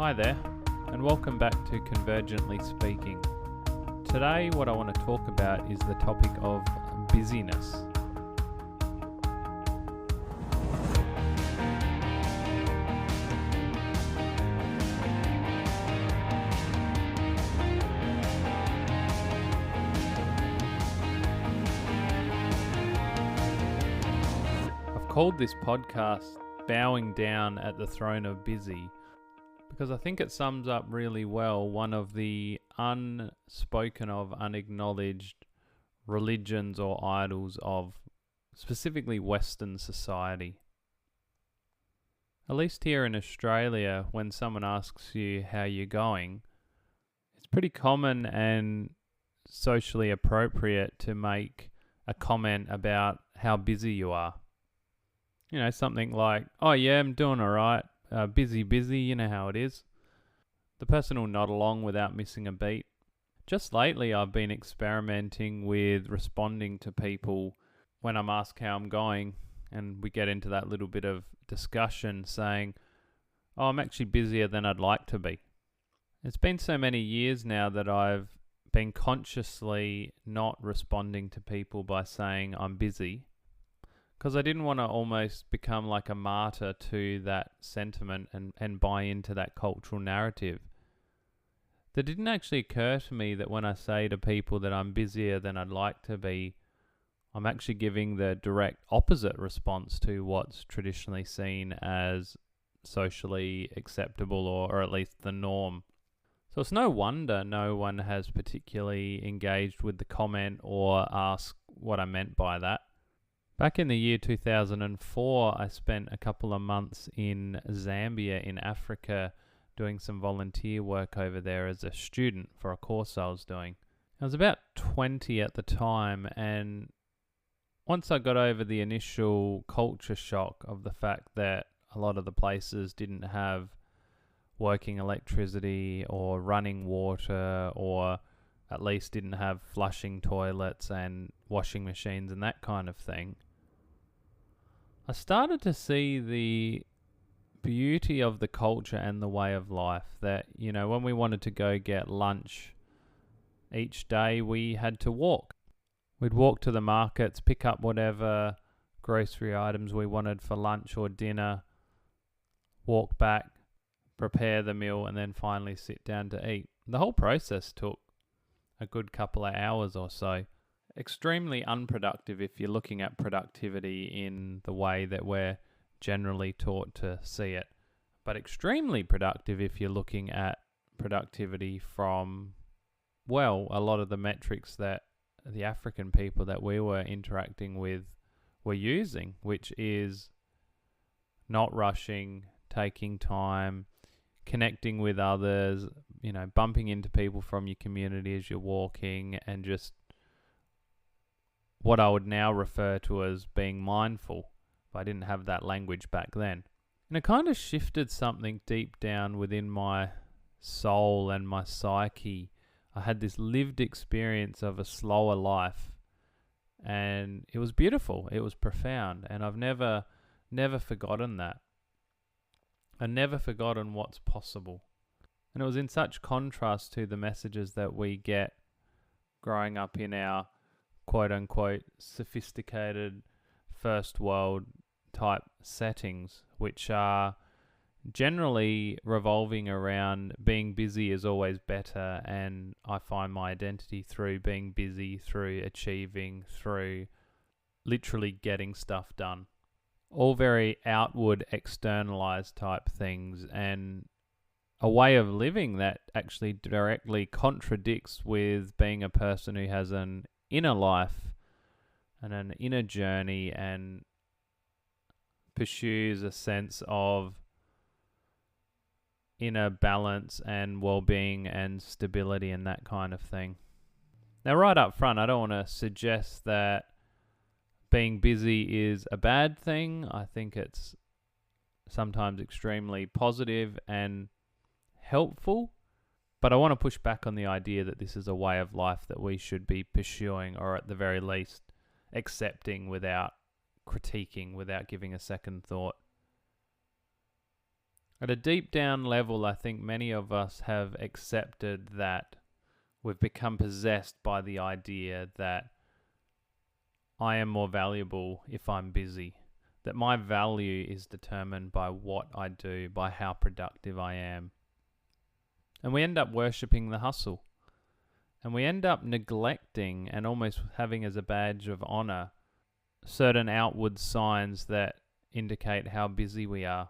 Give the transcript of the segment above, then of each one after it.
Hi there, and welcome back to Convergently Speaking. Today, what I want to talk about is the topic of busyness. I've called this podcast Bowing Down at the Throne of Busy because I think it sums up really well one of the unspoken of, unacknowledged religions or idols of specifically Western society. At least here in Australia, when someone asks you how you're going, it's pretty common and socially appropriate to make a comment about how busy you are. You know, something like, oh yeah, I'm doing all right. Busy, you know how it is. The person will nod along without missing a beat. Just lately, I've been experimenting with responding to people when I'm asked how I'm going, and we get into that little bit of discussion saying, oh, I'm actually busier than I'd like to be. It's been so many years now that I've been consciously not responding to people by saying I'm busy, because I didn't want to almost become like a martyr to that sentiment and buy into that cultural narrative. That didn't actually occur to me that when I say to people that I'm busier than I'd like to be, I'm actually giving the direct opposite response to what's traditionally seen as socially acceptable or at least the norm. So it's no wonder no one has particularly engaged with the comment or asked what I meant by that. Back in the year 2004, I spent a couple of months in Zambia in Africa doing some volunteer work over there as a student for a course I was doing. I was about 20 at the time, and once I got over the initial culture shock of the fact that a lot of the places didn't have working electricity or running water, or at least didn't have flushing toilets and washing machines and that kind of thing, I started to see the beauty of the culture and the way of life. That, you know, when we wanted to go get lunch each day, we had to walk. We'd walk to the markets, pick up whatever grocery items we wanted for lunch or dinner, walk back, prepare the meal, and then finally sit down to eat. The whole process took a good couple of hours or so. Extremely unproductive if you're looking at productivity in the way that we're generally taught to see it, but extremely productive if you're looking at productivity from, well, a lot of the metrics that the African people that we were interacting with were using, which is not rushing, taking time, connecting with others, you know, bumping into people from your community as you're walking, and just what I would now refer to as being mindful. If I didn't have that language back then. And it kind of shifted something deep down within my soul and my psyche. I had this lived experience of a slower life, and it was beautiful. It was profound, and I've never forgotten that. I've never forgotten what's possible. And it was in such contrast to the messages that we get growing up in our quote-unquote sophisticated first world type settings, which are generally revolving around being busy is always better, and I find my identity through being busy, through achieving, through literally getting stuff done. All very outward, externalized type things, and a way of living that actually directly contradicts with being a person who has an inner life and an inner journey and pursues a sense of inner balance and well-being and stability and that kind of thing. Now, right up front, I don't want to suggest that being busy is a bad thing. I think it's sometimes extremely positive and helpful. But I want to push back on the idea that this is a way of life that we should be pursuing, or at the very least accepting without critiquing, without giving a second thought. At a deep down level, I think many of us have accepted that we've become possessed by the idea that I am more valuable if I'm busy, that my value is determined by what I do, by how productive I am. And we end up worshipping the hustle. And we end up neglecting and almost having as a badge of honor certain outward signs that indicate how busy we are.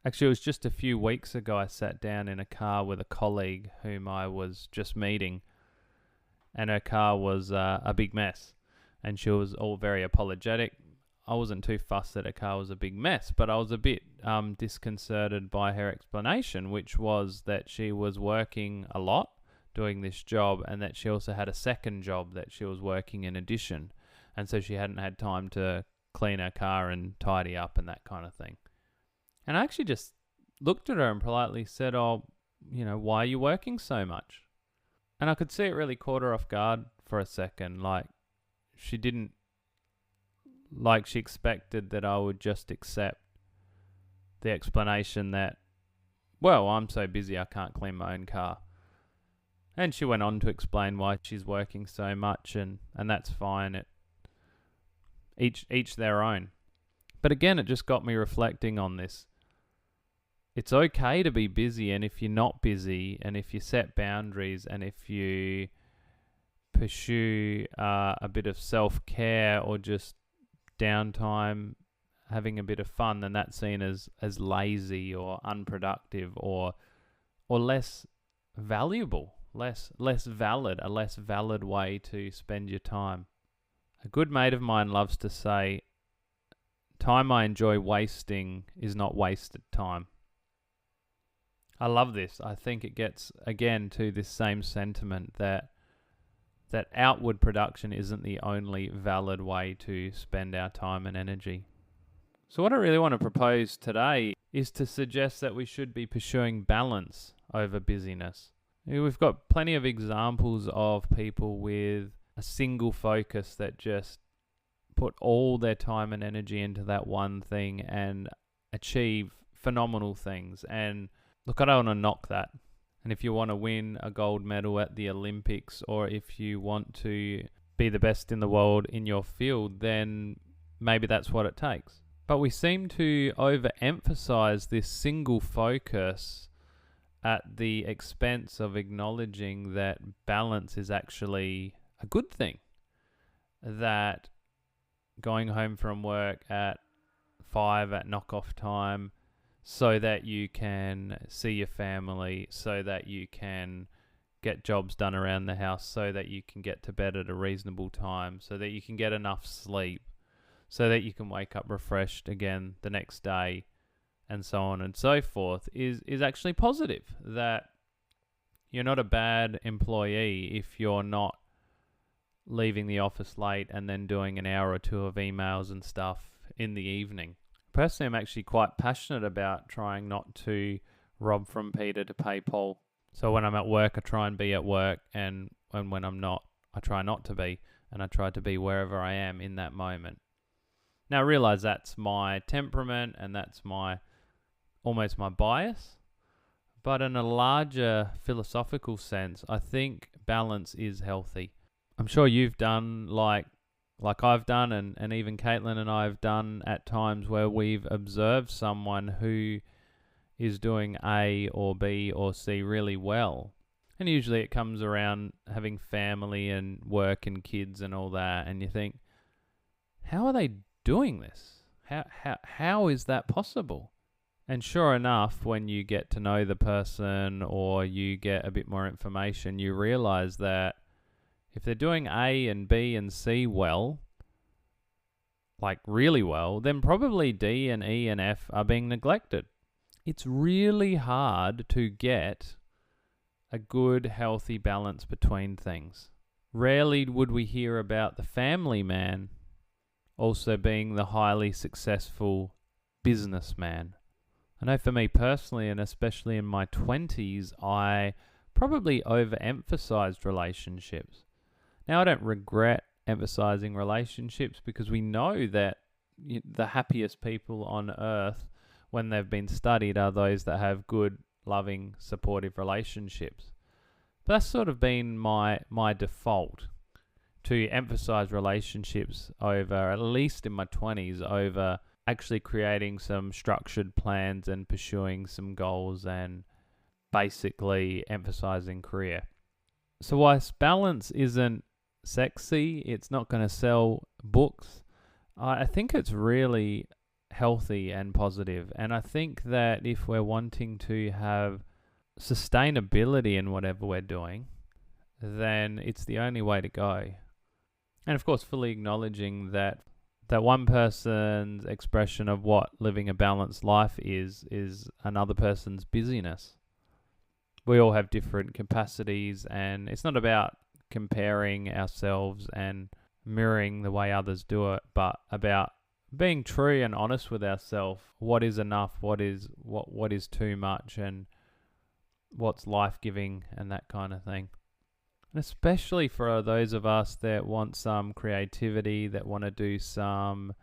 Actually, it was just a few weeks ago I sat down in a car with a colleague whom I was just meeting, and her car was a big mess, and she was all very apologetic. I wasn't too fussed that her car was a big mess, but I was a bit disconcerted by her explanation, which was that she was working a lot doing this job, and that she also had a second job that she was working in addition, and so she hadn't had time to clean her car and tidy up and that kind of thing. And I actually just looked at her and politely said, "Oh, why are you working so much?" And I could see it really caught her off guard for a second. She expected that I would just accept the explanation that, well, I'm so busy I can't clean my own car. And she went on to explain why she's working so much, and that's fine. Each their own. But again, it just got me reflecting on this. It's okay to be busy, and if you're not busy, and if you set boundaries, and if you pursue a bit of self-care or just downtime, having a bit of fun, then that's seen as lazy or unproductive or less valuable, less valid, a less valid way to spend your time. A good mate of mine loves to say, "Time I enjoy wasting is not wasted time." I love this. I think it gets, again, to this same sentiment that outward production isn't the only valid way to spend our time and energy. So what I really want to propose today is to suggest that we should be pursuing balance over busyness. We've got plenty of examples of people with a single focus that just put all their time and energy into that one thing and achieve phenomenal things. And look, I don't want to knock that. And if you want to win a gold medal at the Olympics, or if you want to be the best in the world in your field, then maybe that's what it takes. But we seem to overemphasize this single focus at the expense of acknowledging that balance is actually a good thing. That going home from work at 5 at knock-off time, so that you can see your family, so that you can get jobs done around the house, so that you can get to bed at a reasonable time, so that you can get enough sleep, so that you can wake up refreshed again the next day, and so on and so forth, is actually positive. That you're not a bad employee if you're not leaving the office late and then doing an hour or two of emails and stuff in the evening. Personally, I'm actually quite passionate about trying not to rob from Peter to pay Paul. So when I'm at work, I try and be at work, and when I'm not, I try not to be, and I try to be wherever I am in that moment. Now I realize that's my temperament and that's almost my bias, but in a larger philosophical sense, I think balance is healthy. I'm sure you've done like I've done, and even Caitlin and I have done at times, where we've observed someone who is doing A or B or C really well. And usually it comes around having family and work and kids and all that, and you think, how are they doing this? How is that possible? And sure enough, when you get to know the person or you get a bit more information, you realize that if they're doing A and B and C well, like really well, then probably D and E and F are being neglected. It's really hard to get a good, healthy balance between things. Rarely would we hear about the family man also being the highly successful businessman. I know for me personally, and especially in my 20s, I probably overemphasized relationships. Now, I don't regret emphasizing relationships, because we know that the happiest people on earth when they've been studied are those that have good, loving, supportive relationships. But that's sort of been my default, to emphasize relationships over, at least in my 20s, over actually creating some structured plans and pursuing some goals and basically emphasizing career. So whilst balance isn't sexy, it's not going to sell books, I think it's really healthy and positive. And I think that if we're wanting to have sustainability in whatever we're doing, then it's the only way to go. And of course, fully acknowledging that one person's expression of what living a balanced life is another person's busyness. We all have different capacities, and it's not about comparing ourselves and mirroring the way others do it, but about being true and honest with ourselves. What is enough? What is too much? And what's life-giving, and that kind of thing. And especially for those of us that want some creativity, that want to do some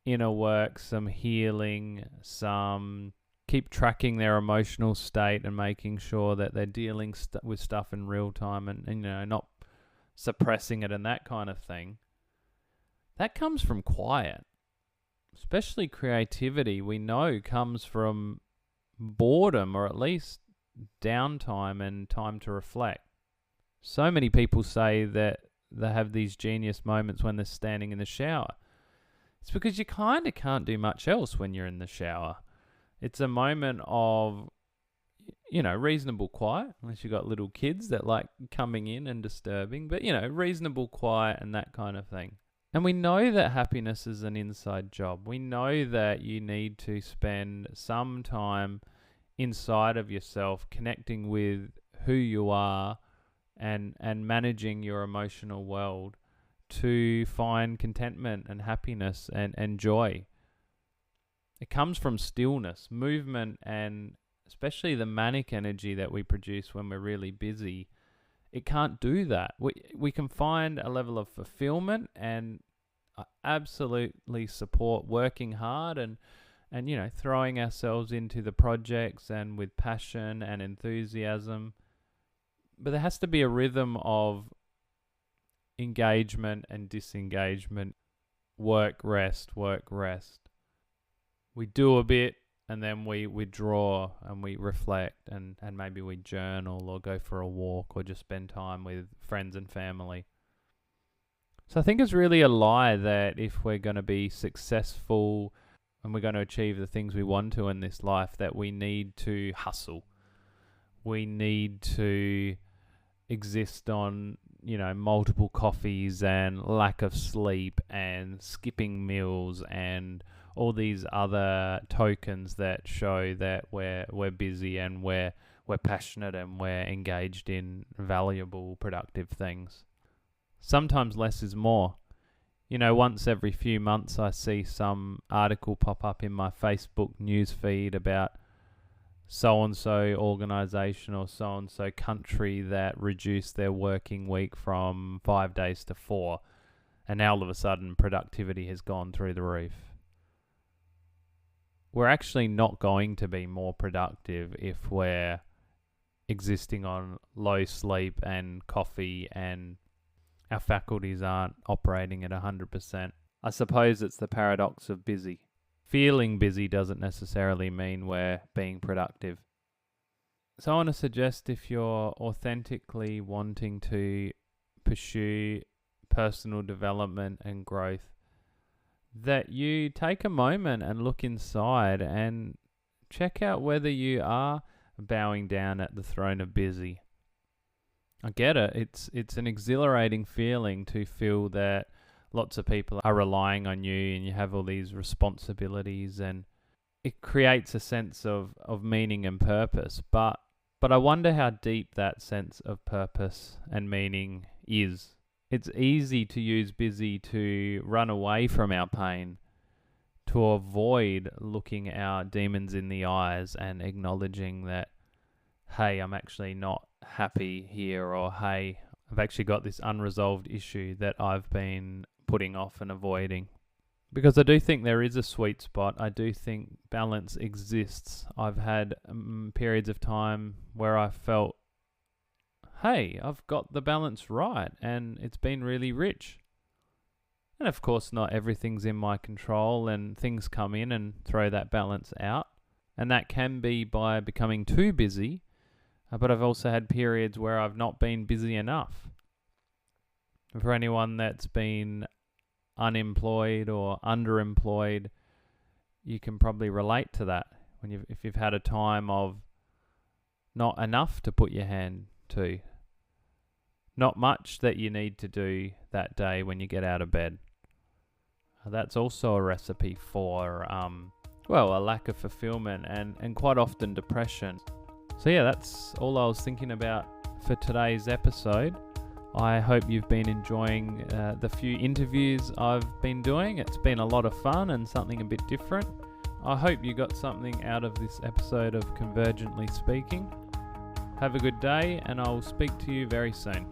inner work, some healing, some keep tracking their emotional state and making sure that they're dealing with stuff in real time and not suppressing it and that kind of thing. That comes from quiet. Especially creativity, we know, comes from boredom, or at least downtime and time to reflect. So many people say that they have these genius moments when they're standing in the shower. It's because you kind of can't do much else when you're in the shower. It's a moment of, reasonable quiet, unless you've got little kids that like coming in and disturbing, but, reasonable quiet and that kind of thing. And we know that happiness is an inside job. We know that you need to spend some time inside of yourself, connecting with who you are and managing your emotional world to find contentment and happiness and joy. It comes from stillness, movement, and especially the manic energy that we produce when we're really busy. It can't do that. We can find a level of fulfillment, and I absolutely support working hard and throwing ourselves into the projects and with passion and enthusiasm. But there has to be a rhythm of engagement and disengagement, work, rest. We do a bit, and then we withdraw and we reflect, and maybe we journal or go for a walk or just spend time with friends and family. So I think it's really a lie that if we're going to be successful and we're going to achieve the things we want to in this life, that we need to hustle. We need to exist on, multiple coffees and lack of sleep and skipping meals and all these other tokens that show that we're busy and we're passionate and we're engaged in valuable, productive things. Sometimes less is more. Once every few months I see some article pop up in my Facebook news feed about so-and-so organisation or so-and-so country that reduced their working week from 5 days to 4. And now all of a sudden productivity has gone through the roof. We're actually not going to be more productive if we're existing on low sleep and coffee and our faculties aren't operating at 100%. I suppose it's the paradox of busy. Feeling busy doesn't necessarily mean we're being productive. So I want to suggest, if you're authentically wanting to pursue personal development and growth, that you take a moment and look inside and check out whether you are bowing down at the throne of busy. I get it. It's an exhilarating feeling to feel that lots of people are relying on you and you have all these responsibilities, and it creates a sense of meaning and purpose. But I wonder how deep that sense of purpose and meaning is. It's easy to use busy to run away from our pain, to avoid looking our demons in the eyes and acknowledging that, hey, I'm actually not happy here, or hey, I've actually got this unresolved issue that I've been putting off and avoiding. Because I do think there is a sweet spot. I do think balance exists. I've had periods of time where I felt, hey, I've got the balance right and it's been really rich. And of course, not everything's in my control and things come in and throw that balance out. And that can be by becoming too busy. But I've also had periods where I've not been busy enough. For anyone that's been unemployed or underemployed, you can probably relate to that. If you've had a time of not enough to put your hand to, not much that you need to do that day when you get out of bed. That's also a recipe for, a lack of fulfillment and quite often depression. So yeah, that's all I was thinking about for today's episode. I hope you've been enjoying the few interviews I've been doing. It's been a lot of fun and something a bit different. I hope you got something out of this episode of Convergently Speaking. Have a good day, and I'll speak to you very soon.